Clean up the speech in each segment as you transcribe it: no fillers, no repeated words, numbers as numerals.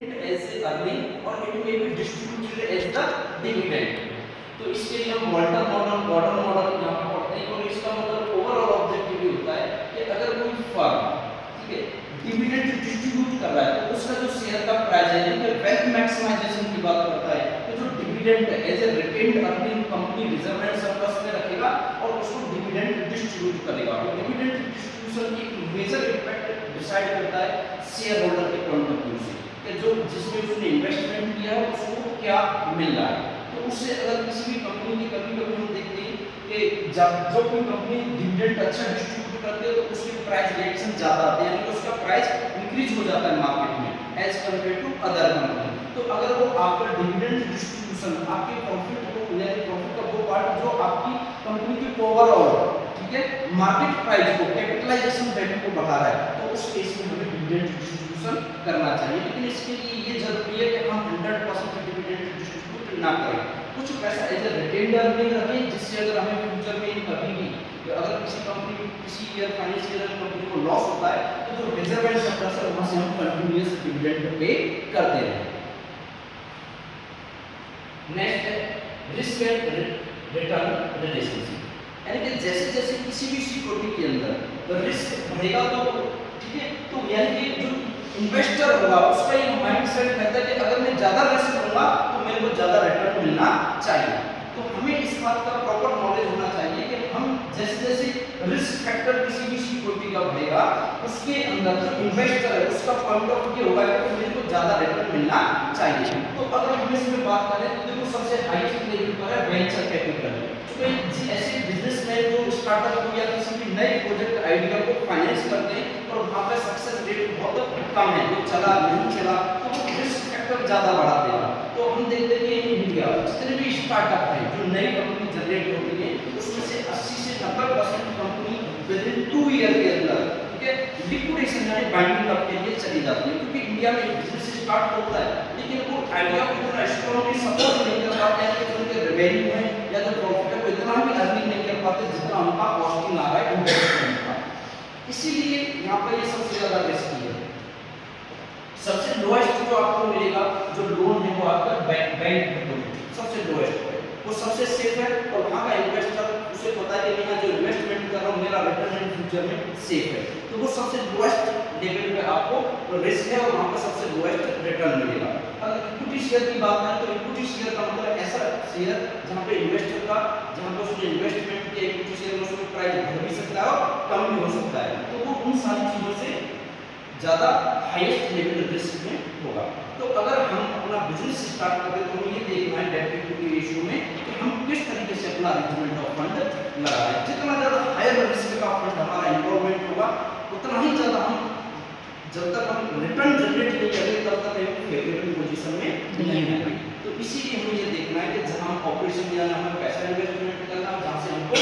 as earning or it may be distributed as the dividend। तो इसके लिए हम वॉल्टर मॉडल गॉर्डन मॉडल यहाँ पे पढ़ते हैं और इसका मतलब ओवरऑल ऑब्जेक्टिव ये होता है कि अगर कोई फर्म ठीक है डिविडेंड डिस्ट्रीब्यूट कर रहा है तो उसका जो शेयर का प्राइस है यानी वेल्थ मैक्सिमाइजेशन की बात करता है तो जो dividend as a retained earning company reserve and surplus में रखेगा और उसको डिविडेंड डिस्ट्रीब्यूट करेगा। तो डिविडेंड डिस्ट्रीब्यूशन की मेजर इम्पैक्ट डिसाइड करता है शेयर होल्डर के पॉइंट ऑफ व्यू से कि जो जिसमें उसने इन्वेस्टमेंट किया है उसको क्या मिल रहा है। तो उससे अगर किसी भी कंपनी की कभी-कभी हम देखते हैं कि जब कोई कंपनी डिविडेंड अच्छा डिस्ट्रीब्यूट करती है तो उसके प्राइस रिएक्शन ज्यादा आते हैं यानी कि उसका प्राइस इंक्रीज हो जाता है मार्केट में as compare to other company. तो अगर वो आपका डिविडेंड डिस्ट्रीब्यूशन आपके प्रॉफिट को यानी प्रॉफिट का वो पार्ट जो आपकी कंपनी की ओवरऑल ठीक है मार्केट प्राइस को कैपिटलाइजेशन वैल्यू को बढ़ा रहा है तो उस केस में हमें डिविडेंड डिस्ट्रीब्यूशन करना चाहिए। लेकिन इसके लिए ये जरूरी है कि हम 100% डिविडेंड डिस्ट्रीब्यूट ना करें, कुछ पैसा एज ए रिटेन्ड अर्निंग रखें जिससे अगर हमें फ्यूचर में कभी भी अगर किसी कंपनी किसी ईयर फाइनेंशियल कंपनी को लॉस होता है तो जो रिजर्व एंड सरप्लस है वहां से हम कंटीन्यूअस डिविडेंड पे करते रहें। नेक्स्ट है रिस्क एंड रिटर्न रिलेशनशिप यानी कि जैसे जैसे किसी भी सिक्योरिटी के अंदर रिस्क बढ़ेगा तो ठीक है तो यानी कि जो इन्वेस्टर होगा उसका ये माइंडसेट रहता है कि अगर मैं ज्यादा रिस्क लूंगा तो मेरे को ज्यादा रिटर्न मिलना चाहिए। तो हमें इस बात का प्रॉपर नॉलेज होना चाहिए कि हम जैसे जैसे रिस्क फैक्टर किसी भी सिक्योरिटी का बढ़ेगा उसके अंदर जो इन्वेस्टर है उसका पॉइंट ऑफ व्यू होगा कि मेरे को ज्यादा रिटर्न मिलना चाहिए। तो अगर हम इसमें बात करें तो देखो सबसे हाईएस्ट लेवल पर है वेंचर कैपिटल। तो ऐसे बिजनेसमैन जो स्टार्टअप को या किसी भी नए प्रोजेक्ट आइडिया को फाइनेंस करते हैं और वहां पे सक्सेस रेट बहुत कम है, वो चला नहीं चला तो वो रिस्क फैक्टर ज्यादा बढ़ा देगा। तो हम देखते हैं कि इंडिया जितने भी स्टार्टअप है जो नई कंपनी जनरेट होती है उसमें से 80 से 90% कंपनी विद इन 2 ईयर के अंदर ठीक है लिक्विडेशन यानी बाइंडिंग अप के लिए चली जाती है। क्योंकि इंडिया में बिजनेस स्टार्ट होता है लेकिन वो आइडिया को इतना स्ट्रांगली सपोर्ट नहीं कर पाते हैं कि उनके रेवेन्यू है या जो प्रॉफिट है वो इतना भी अर्निंग नहीं कर पाते जितना उनका कॉस्टिंग आ रहा है इन्वेस्टमेंट का। इसीलिए यहाँ पर ये सबसे ज्यादा रिस्की है। सबसे लोएस्ट जो आपको मिलेगा जो लोन है वो आपका बैंक डिपॉजिट सबसे लोएस्ट है, वो सबसे सेफ है और वहाँ का इन्वेस्टर उसे पता है कि मैं जो इन्वेस्टमेंट कर रहा हूँ मेरा रिटर्न फ्यूचर में सेफ है। तो वो सबसे लोएस्ट लेवल पे आपको रिस्क है और वहाँ पर सबसे लोएस्ट रिटर्न मिलेगा। अगर इक्विटी शेयर की बात करें तो इक्विटी शेयर का मतलब ऐसा शेयर जहाँ पे इन्वेस्टर का जहाँ पे उसने इन्वेस्टमेंट किया इक्विटी शेयर में उसको प्राइस बढ़ भी सकता है और कम भी हो सकता है। तो वो उन सारी चीजों से ज्यादा हाईएस्ट लेवल रिस्क में होगा। तो अगर हम अपना बिजनेस स्टार्ट करते तो हमें ये देखना है डेट इक्विटी रेशियो में कि हम किस तरीके से अपना अरेंजमेंट ऑफ फंड लगा रहे हैं। जितना ज्यादा हायर रिस्क का फंड हमारा इन्वॉल्वमेंट होगा उतना ही ज्यादा हम जब तक हम रिटर्न जनरेट नहीं करेंगे तब तक हम फेवरेबल पोजीशन में नहीं होंगे। तो इसीलिए हमें ये देखना है कि जहां हम ऑपरेशन या हमें पैसा इन्वेस्टमेंट करना है जहां से हमको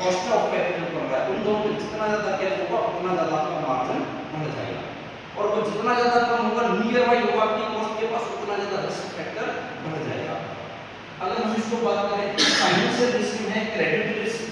कॉस्ट ऑफ कैपिटल पड़ रहा है उन दोनों में जितना ज्यादा कैश होगा उतना ज्यादा आपका मार्जिन बढ़ जाएगा और वो जितना ज्यादा कम होगा नियर बाई होगा आपकी कॉस्ट के पास उतना ज्यादा रिस्क फैक्टर बढ़ जाएगा। अगर हम इसको बात करें फाइनेंशियल रिस्क में है credit risk,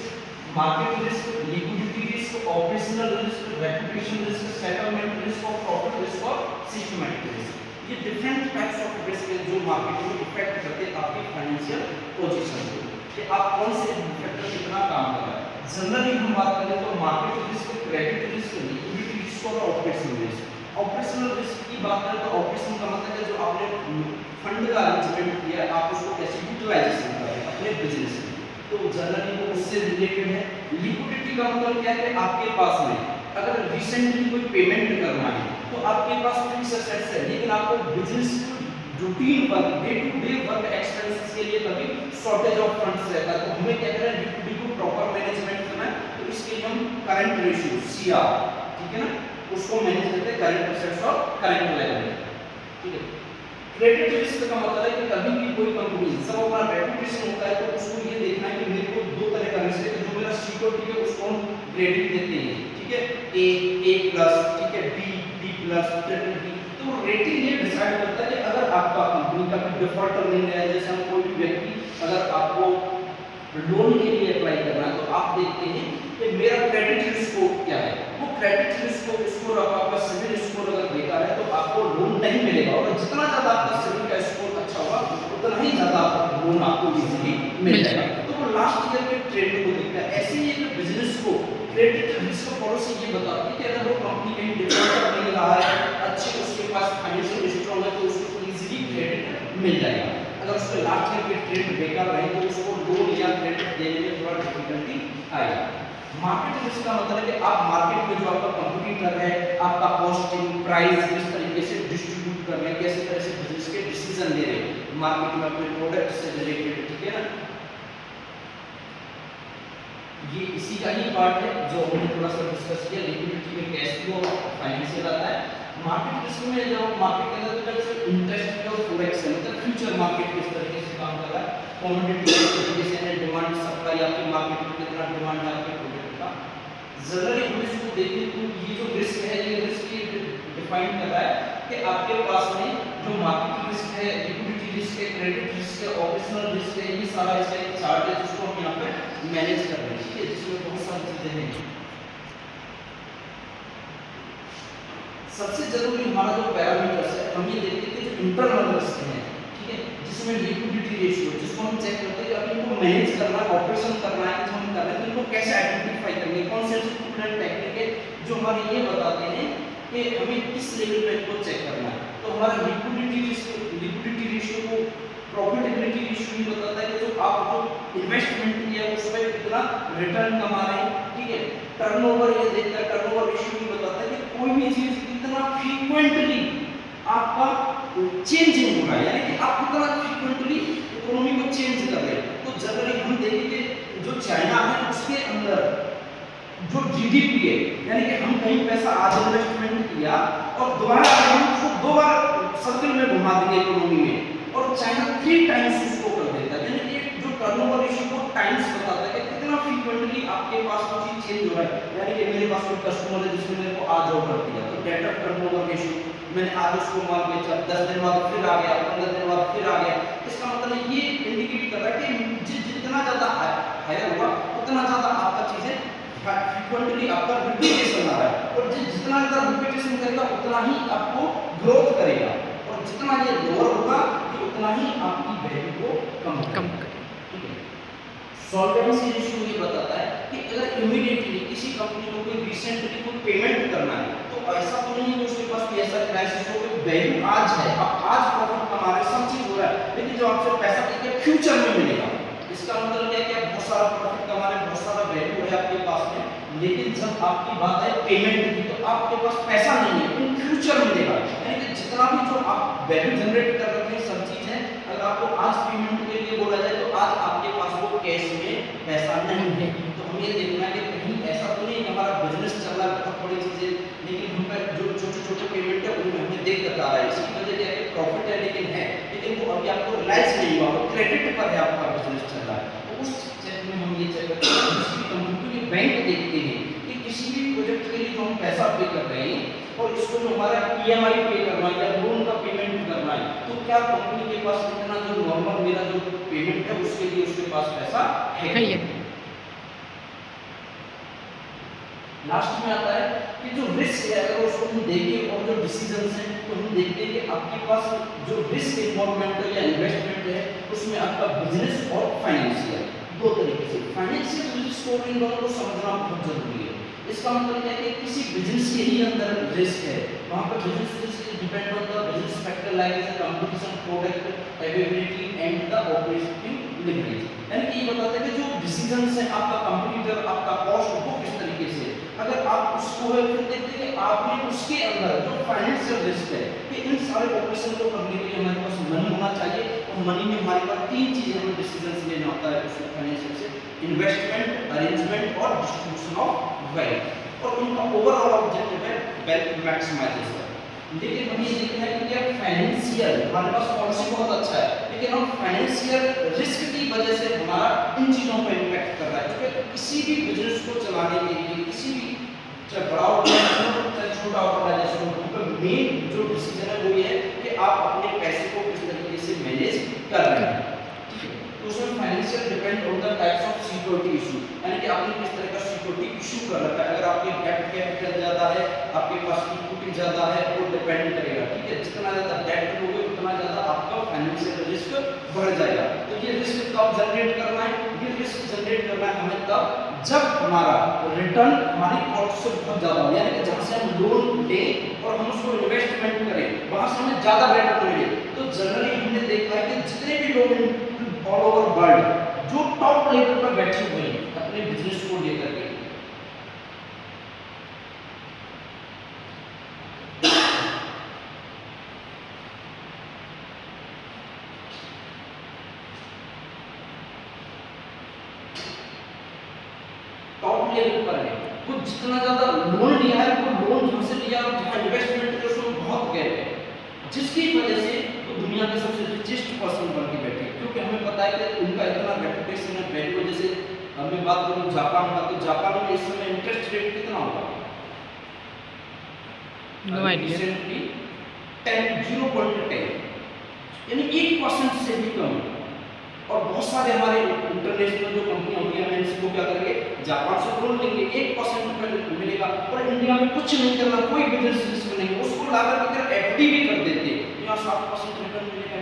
market risk, liquidity risk, operational risk, reputation risk, settlement risk और प्रॉफिट रिस्क और सिस्टमैटिक रिस्क। ये डिफरेंट टाइप्स ऑफ रिस्क है जो मार्केट में इफेक्ट करते हैं आपकी फाइनेंशियल पोजीशन को कि आप कौन से फैक्टर कितना काम कर रहा है। जनरली हम बात करें तो market risk, credit risk, liquidity risk और ऑपरेशनल रिस्क। ऑपरेशनल रिस्क की बात करें तो ऑपरेशन का मतलब है जो आपने फंड का अरेंजमेंट किया है आप उसको कैसे यूटिलाइजेशन करें अपने बिजनेस में, तो जनरली वो उससे रिलेटेड है। लिक्विडिटी का मतलब क्या है कि आपके पास में अगर रिसेंटली कोई पेमेंट करना है तो आपके पास फिक्स एसेट्स है लेकिन आपको business routine work day to day work expenses के लिए कभी शॉर्टेज ऑफ फंड्स रहता है। तो हमें क्या करना है लिक्विडिटी को प्रॉपर मैनेजमेंट करना है। तो इसके लिए हम करंट रेशियो सीआर ठीक है ना उसको मैनेज करते हैं करंट एसेट्स और करंट लायबिलिटी ठीक है। क्रेडिट रिस्क का मतलब है कि कभी भी कोई कंपनी जब अपना रेपुटेशन होता है तो उसको ये देखना है कि मेरे को दो तरह का रिस्क है जो मेरा सिक्योरिटी है उसको हम क्रेडिट देते हैं ठीक है ए प्लस ठीक है बी प्लस ट्रिपल बी। तो रेटिंग ये डिसाइड करता है कि अगर आपका कंपनी का डिफॉल्टर नहीं है जैसे हम कोई भी व्यक्ति अगर आपको लोन के लिए अप्लाई करना है तो आप देखते हैं कि मेरा क्रेडिट स्कोर क्या है। वो क्रेडिट स्कोर आपका सिविल स्कोर अगर बेकार है तो आपको लोन नहीं मिलेगा, और जितना ज़्यादा आपका सिविल का स्कोर अच्छा होगा उतना ही ज़्यादा लोन आपको इजीली मिल जाएगा। तो वो लास्ट ईयर के ट्रेंड को देखता है। ऐसे ही एक बिजनेस को क्रेडिट रिस्क पॉलिसी ये बताती है कि अगर वो कंपनी कहीं डिफॉल्ट नहीं रहा है, अच्छे उसके पास फाइनेंशियल स्ट्रॉन्ग है, तो उसको इजीली क्रेडिट मिल जाएगा। अगर उसके लास्ट ईयर के ट्रेंड बेकार रहे तो उसको लोन या क्रेडिट देने में थोड़ा डिफिकल्टी आएगा। मार्केट रिस्क का मतलब है कि आप मार्केट में जो आपका कंपटीटर है, आपका कॉस्टिंग प्राइस किस तरीके से डिस्ट्रीब्यूट कर रहे हैं, कैसे तरह से बिजनेस के डिसीजन ले रहे हैं मार्केट में अपने प्रोडक्ट से रिलेटेड, ठीक है ना। ये इसी का ही पार्ट है जो हमने थोड़ा सा डिस्कस किया। लिक्विडिटी में कैश फ्लो फाइनेंशियल आता है। मार्केट रिस्क में जब मार्केट के अंदर सिर्फ इंटरेस्ट रेट और फॉरेक्स है, मतलब फ्यूचर मार्केट किस तरीके से काम कर रहा है, कमोडिटी किस तरीके से डिमांड सप्लाई, आपकी मार्केट में कितना डिमांड है आपके प्रोडक्ट का। जनरली हम इसको देखें तो ये जो रिस्क है, ये रिस्क डिफाइन कर रहा है कि आपके पास में जो मार्केट रिस्क है, लिक्विडिटी रिस्क है, क्रेडिट रिस्क है, ऑपरेशनल रिस्क है, ये सारा इसका एक चार्ट है जिसको हम यहाँ पे मैनेज कर रहे हैं, ठीक है, जिसमें बहुत सारी चीजें हैं। सबसे जरूरी हमारा जो पैरामीटर्स है, हम ये देखते हैं कि जो इंटरनल रिस्क है, ठीक है, जिसमें लिक्विडिटी रेशियो, जिसको हम चेक करते हैं कि अभी इनको मैनेज करना है, ऑपरेशन करना है, जो हम कर रहे हैं, तो इनको कैसे आइडेंटिफाई करेंगे, कौन से डिफरेंट टेक्निक है जो हमारे ये बताते हैं कि हमें किस लेवल पे इनको चेक करना है। तो हमारा लिक्विडिटी रेशियो को प्रॉफिटेबिलिटी रेशियो भी बताता है कि जो आप जो इन्वेस्टमेंट किया उस पर कितना रिटर्न कमा रहे हैं, ठीक है। टर्नओवर ये देखता है, टर्नओवर रेशियो भी बताता है कि कोई भी चीज कितना फ्रीक्वेंटली आपका चेंजिंग हो रहा है, यानी कि आप कितना फ्रीक्वेंटली इकोनॉमी को चेंज कर रहे हैं। तो जनरली हम देखेंगे जो चाइना है उसके अंदर जो जीडीपी है, यानी कि हम कहीं पैसा आज इन्वेस्टमेंट किया और दोबारा हम उसको दो बार सर्कल में घुमा देंगे इकोनॉमी में, और चाइना 3 टाइम्स उसको कर देता है, यानी कि जो टर्नओवर रेशियो को टाइम्स बताता है कि कितना फ्रीक्वेंटली आपके पास वो चीज चेंज हो रहा है। यानी कि मेरे पास कोई कस्टमर है जिसने मेरे को आज ऑर्डर दिया, तो डेट ऑफ टर्नओवर रेशियो मैंने आज उसको माल बेचा, 10 दिन बाद फिर आ गया, 15 दिन बाद फिर आ गया। इसका मतलब ये इंडिकेट कर रहा है कि जितना ज्यादा हायर होगा उतना ज्यादा आपका चीजें फ्रीक्वेंटली आपका रिपीटेशन आ रहा है, और जितना ज्यादा रिपीटेशन करेगा उतना ही आपको ग्रोथ करेगा, और जितना ये लोअर होगा ये उतना ही आपकी वैल्यू को कम करेगा, ठीक है। सॉल्वेंसी रेशियो ये बताता है कि अगर इमीडिएटली किसी कंपनी को कोई रिसेंटली कोई पेमेंट करना है, तो ऐसा तो नहीं है कि उसके पास पैसा क्राइसिस हो, कोई वैल्यू आज है, आप आज प्रॉफिट कमा रहे हैं, सब चीज हो रहा है, लेकिन जो आपसे पैसा लेके फ्यूचर में मिलेगा, इसका मतलब क्या है कि आप बहुत सारा प्रॉफिट कमा रहे हैं, बहुत सारा वैल्यू है आपके पास में, लेकिन जब आपकी बात है पेमेंट की तो आपके पास पैसा नहीं है, इन फ्यूचर मिलेगा। यानी कि जितना भी जो आप वैल्यू जनरेट कर रहे हैं सब चीज है, अगर आपको आज पेमेंट के लिए बोला जाए तो आज आपके पास वो कैश में पैसा नहीं है। तो हमें ये देखना है कि कहीं ऐसा तो नहीं हमारा बिजनेस चल रहा है बहुत बड़ी चीजें, लेकिन हम पर जो छोटे छोटे पेमेंट है उनमें हमें देख कर आ रहा है, इसकी वजह क्या है प्रॉफिट है लेकिन वो अभी आपको रिलाइज नहीं हुआ, वो क्रेडिट पर है आपका बिजनेस चल रहा है। तो उस चेक में हम ये चेक करते हैं, किसी भी कंपनी के बैंक देखते हैं कि किसी भी प्रोजेक्ट के लिए जो हम पैसा पे कर रहे हैं और इसको जो हमारा ईएमआई पे करना है या लोन का पेमेंट करना है, तो क्या कंपनी के पास इतना जो नॉर्मल मेरा जो पेमेंट है उसके लिए उसके पास पैसा है। लास्ट में आता है कि जो रिस्क है अगर उसको हम देखें और जो डिसीजंस हैं तो हम देखते हैं कि आपके पास जो रिस्क इन्वॉल्वमेंट है या इन्वेस्टमेंट है उसमें आपका बिजनेस और फाइनेंशियल दो तरीके से। फाइनेंशियल रिस्क और इन दोनों को समझना बहुत जरूरी है। इसका मतलब क्या है कि किसी बिजनेस के ही अंदर रिस्क है, वहाँ पर business risk depend on the business factor like competition, product availability and the operating leverage. यानी कि ये बताता है कि जो डिसीजंस है आपका कंपटीटर आपका कॉस्ट वो किस तरीके से, अगर आप उसको फिर देखते हैं कि आपने उसके अंदर जो फाइनेंशियल रिस्क है कि इन सारे ऑपरेशन को करने के लिए हमारे पास मनी होना चाहिए, और मनी में हमारे पास 3 चीजें हमें डिसीजंस लेना होता है उसमें फाइनेंशियल से, इन्वेस्टमेंट, अरेंजमेंट और डिस्ट्रीब्यूशन ऑफ वेल्थ, और उनका ओवरऑल ऑब्जेक्टिव है वेल्थ मैक्सिमाइजेशन। लेकिन हमें ये देखना है कि क्या फाइनेंशियल हमारे पास पॉलिसी बहुत अच्छा है, लेकिन हम फाइनेंशियल रिस्क की वजह से हमारा इन चीजों पर इम्पैक्ट कर रहा है, क्योंकि किसी भी बिजनेस को चलाने के लिए किसी भी चाहे बड़ा ऑर्गेनाइजेशन चाहे छोटा ऑर्गेनाइजेशन हो, उनका मेन जो डिसीजन है वो ये है कि आप अपने पैसे को किस तरीके से मैनेज कर रहे हैं, ठीक है। तो उसमें financial depend on the types of security issue, यानी कि आपने किस तरह का सिक्योरिटी इशू कर रखा है। अगर आपके डेट कैपिटल ज्यादा है, आपके पास इक्विटी ज्यादा है, वो डिपेंड करेगा, ठीक है। जितना ज्यादा डेट लोगे उतना ज्यादा आपका फाइनेंशियल रिस्क बढ़ जाएगा। तो ये रिस्क कब जनरेट करना है? ये रिस्क जनरेट करना है हमें तब जब हमारा रिटर्न हमारी कॉस्ट से बहुत ज्यादा हो, यानी कि जहां से हम लोन लें और हम उसको इन्वेस्टमेंट करें वहां से हमें ज्यादा रिटर्न मिले। तो जनरली हमने देखा है कि जितने भी लोग ऑल ओवर वर्ल्ड जो टॉप लेवल पर बैठे हुए हैं अपने बिजनेस को लेकर के, टॉप लेवल पर है, वो जितना ज्यादा लोन लिया है वो लोन जहां से लिया और जहां इन्वेस्टमेंट किया उसमें बहुत गैप है, जिसकी वजह से वो दुनिया के सबसे रिचेस्ट पर्सन बन के बैठे। क्योंकि हमें पता है कि उनका इतना रेपुटेशन है, वैल्यू। जैसे मैं बात करूं जापान का, तो जापान में इस समय इंटरेस्ट रेट कितना होगा? No idea. 0.10, यानी 1% से भी कम। और बहुत सारे हमारे इंटरनेशनल जो कंपनी होती है एमएनसी को क्या करेंगे, जापान से लोन लेंगे, 1% पे मिलेगा और इंडिया में कुछ नहीं करना, कोई बिजनेस रिस्क नहीं, उसको लाकर के एफडी भी कर देते हैं, यहाँ 7% रिटर्न मिलेगा।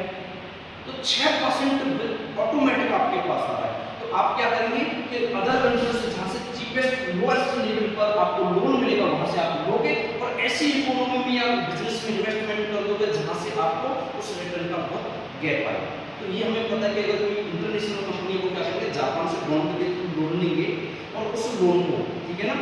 तो 6% ऑटोमेटिक आपके पास आ रहा है। तो आप क्या करेंगे कि अदर कंट्री से जहाँ से चीपेस्ट लोएस्ट लेवल पर आपको लोन मिलेगा वहाँ से आप लोगे और ऐसी इकोनॉमी में या बिजनेस में इन्वेस्टमेंट कर दोगे जहाँ से आपको उस रिटर्न का बहुत गैप आएगा। तो ये हमें पता है कि अगर कोई इंटरनेशनल कंपनी को क्या करेंगे, जापान से बॉन्ड के लोन लेंगे और उस लोन को, ठीक है ना,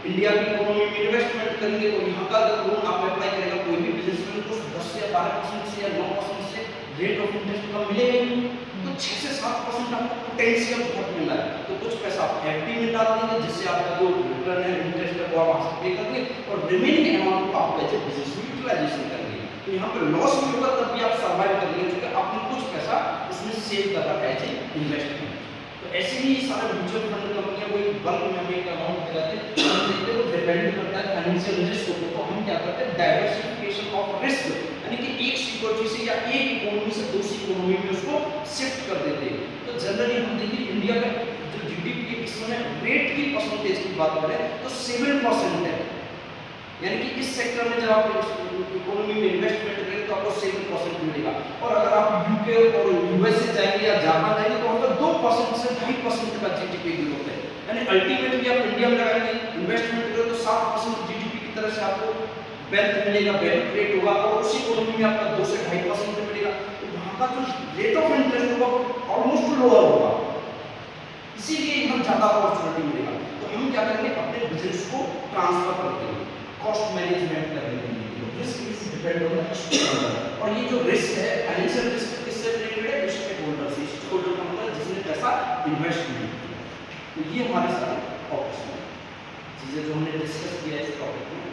इंडिया की इकोनॉमी में इन्वेस्टमेंट करेंगे। तो यहाँ का अगर लोन आप अप्लाई करेगा कोई भी बिजनेसमैन को 10 से 12% से या 9% से रेट ऑफ इंटरेस्ट का मिलेगा ही। तो 6 से 7% आपको पोटेंशियल बहुत मिल रहा है। तो कुछ पैसा आप एफडी में डाल देंगे जिससे आपका जो रिटर्न है इंटरेस्ट है वो आप वहाँ से पे करेंगे और रिमेनिंग अमाउंट को आप एज ए बिजनेस में यूटिलाइजेशन करेंगे। तो यहाँ पे लॉस भी होगा तब भी आप सर्वाइव करेंगे क्योंकि आपने कुछ पैसा इसमें सेव कर रखा है एज ए इन्वेस्टमेंट। तो ऐसे ही सारे म्यूचुअल फंड कंपनियां कोई बल्क में हमें एक अमाउंट दे देते हैं, हम देखते हैं वो डिपेंड करता है फाइनेंशियल रिस्क को। तो हम क्या करते हैं, डाइवर्सिफिकेशन ऑफ रिस्क, यानी कि एक सिक्योरिटी से या एक इकोनॉमी से दूसरी इकोनॉमी में उसको शिफ्ट कर देते हैं। तो जनरली हम देखिए इंडिया का जो जीडीपी के इसमें रेट की परसेंटेज की बात करें तो 7% है, यानी कि इस सेक्टर में जब आप इकोनॉमी में इन्वेस्टमेंट करेंगे तो आपको 7% मिलेगा। और अगर आप यूके और यूएसए जाएंगे या जापान जाएंगे तो वहाँ पर 2% से 2.5% का जीडीपी ग्रोथ है। यानी अल्टीमेटली आप इंडिया में लगाएंगे इन्वेस्टमेंट करेंगे तो 7% जीडीपी की तरह से आपको वेल्थ मिलेगा, वैल्यू क्रिएट होगा और उसी इकोनॉमी में आपका 2 से 2.5% मिलेगा। तो वहाँ का जो रेट ऑफ इंटरेस्ट होगा ऑलमोस्ट लोअर होगा, इसीलिए हम ज़्यादा अपॉर्चुनिटी मिलेगा। तो हम क्या करेंगे, अपने बिजनेस को ट्रांसफर करते हैं, कॉस्ट मैनेजमेंट करने के लिए। Risk is depend on the stakeholder, और ये जो रिस्क है फाइनेंशियल रिस्क किससे रिलेटेड है, स्टेकहोल्डर से। स्टेकहोल्डर का मतलब जिसने पैसा इन्वेस्ट किया। तो ये हमारे सारे ऑप्शन चीजें जो हमने डिस्कस किया इस टॉपिक में।